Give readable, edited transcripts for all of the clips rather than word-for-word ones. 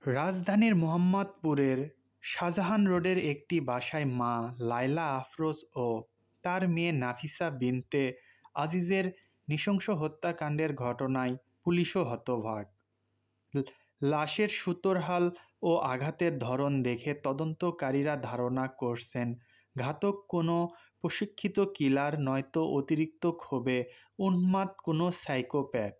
রাজধানীর মোহাম্মদপুরের শাহজাহান রোডের একটি বাসায় মা লায়লা আফরোজ ও তার মেয়ে নাফিসা বিনতে আজিজের নৃশংস হত্যাকাণ্ডের ঘটনায় পুলিশও হতবাক। লাশের সুতোরহাল ও আঘাতের ধরন দেখে তদন্তকারীরা ধারণা করছেন ঘাতক কোনো প্রশিক্ষিত কিলার নয়তো অতিরিক্ত ক্ষোভে উন্মাদ কোনো সাইকোপ্যাথ।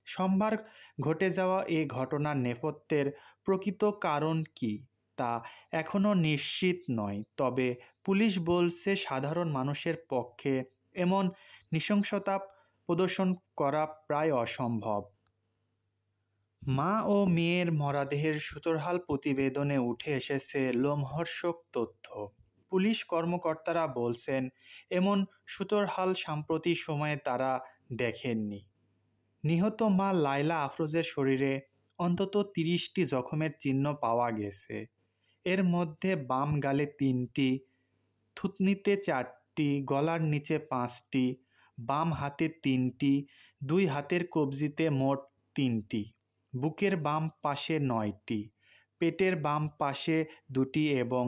সোমবার ঘটে যাওয়া এ ঘটনার নেপথ্যের প্রকৃত কারণ কী তা এখনও নিশ্চিত নয়, তবে পুলিশ বলছে সাধারণ মানুষের পক্ষে এমন নৃশংসতা প্রদর্শন করা প্রায় অসম্ভব। মা ও মেয়ের মরদেহের সুতোরহাল প্রতিবেদনে উঠে এসেছে লোমহর্ষক তথ্য। পুলিশ কর্মকর্তারা বলছেন এমন সুতোরহাল সাম্প্রতিক সময়ে তারা দেখেননি। নিহত মা লায়লা আফরোজের শরীরে অন্তত ৩০টি জখমের চিহ্ন পাওয়া গেছে। এর মধ্যে বাম গালে ৩টি, থুতনিতে ৪টি, গলার নিচে 5টি, বাম হাতে 3টি, 2 হাতের কবজিতে মোট 3টি, বুকের বাম পাশে 9টি, পেটের বাম পাশে 2টি এবং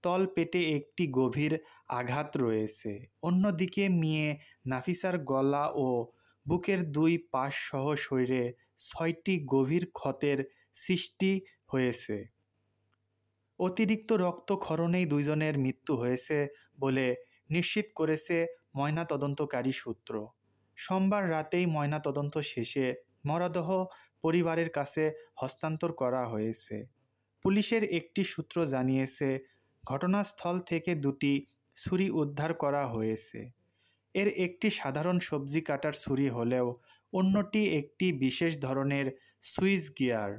তলপেটে একটি গভীর আঘাত রয়েছে। অন্যদিকে মেয়ে নাফিসার গলা ও বুকের 2 পাশ সহ শরীরে 6টি গভীর ক্ষতের সৃষ্টি হয়েছে। অতিরিক্ত রক্তক্ষরণেই দুজনের মৃত্যু হয়েছে বলে নিশ্চিত করেছে ময়নাতদন্তকারী সূত্র। সোমবার রাতেই ময়নাতদন্ত শেষে মরদেহ পরিবারের কাছে হস্তান্তর করা হয়েছে। পুলিশের একটি সূত্র জানিয়েছে ঘটনাস্থল থেকে 2টি ছুরি উদ্ধার করা হয়েছে। এর একটি সাধারণ সবজি কাটার ছুরি হলেও অন্যটি একটি বিশেষ ধরনের সুইচ গিয়ার।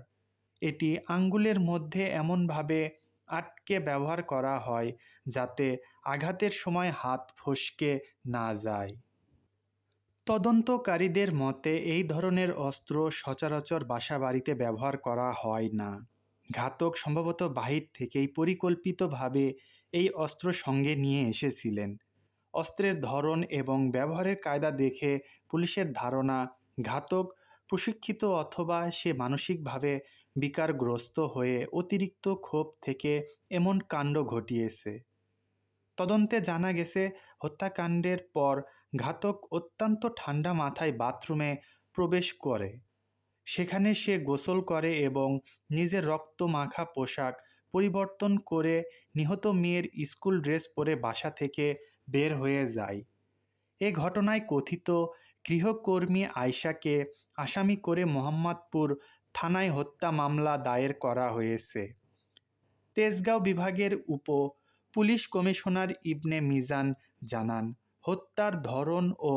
এটি আঙ্গুলের মধ্যে এমনভাবে আটকে ব্যবহার করা হয় যাতে আঘাতের সময় হাত ফসকে না যায়। তদন্তকারীদের মতে এই ধরনের অস্ত্র সচরাচর বাসাবাড়িতে ব্যবহার করা হয় না। ঘাতক সম্ভবত বাহির থেকেই পরিকল্পিতভাবে এই অস্ত্র সঙ্গে নিয়ে এসেছিলেন। অস্ত্রের ধরন এবং ব্যবহারের কায়দা দেখে পুলিশের ধারণা ঘাতক প্রশিক্ষিত অথবা সে মানসিকভাবে বিকারগ্রস্ত হয়ে অতিরিক্ত ক্ষোভ থেকে এমন কাণ্ড ঘটিয়েছে। তদন্তে জানা গেছে হত্যাকাণ্ডের পর ঘাতক অত্যন্ত ঠান্ডা মাথায় বাথরুমে প্রবেশ করে। সেখানে সে গোসল করে এবং নিজের রক্তমাখা পোশাক পরিবর্তন করে নিহত মেয়ের স্কুল ড্রেস পরে বাসা থেকে বের হয়ে যায়। এ ঘটনায় কথিত গৃহকর্মী আয়শাকে আসামি করে মোহাম্মদপুর থানায় হত্যা মামলা দায়ের করা হয়েছে। তেজগাঁও বিভাগের পুলিশ কমিশনার ইবনে মিজান জানান, হত্যার ধরন ও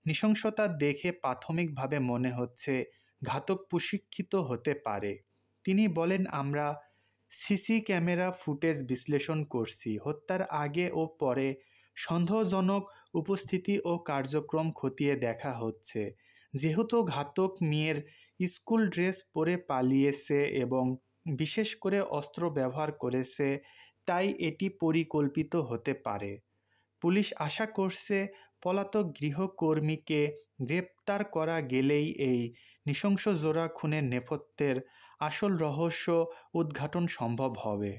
নৃশংসতা দেখে প্রাথমিকভাবে মনে হচ্ছে ঘাতক প্রশিক্ষিত হতে পারে। তিনি বলেন, আমরা সিসি ক্যামেরা ফুটেজ বিশ্লেষণ করছি। হত্যার আগে ও পরে সন্দেহজনক উপস্থিতি ও কার্যক্রম খতিয়ে দেখা হচ্ছে। যেহেতু ঘাতক মেয়ের স্কুল ড্রেস পরে পালিয়েছে এবং বিশেষ করে অস্ত্র ব্যবহার করেছে, তাই এটি পরিকল্পিত হতে পারে। পুলিশ আশা করছে পলাতক গৃহকর্মীকে গ্রেপ্তার করা গেলেই এই নৃশংস জোড়া খুনের নেপথ্যের আসল রহস্য উদ্ঘাটন সম্ভব হবে।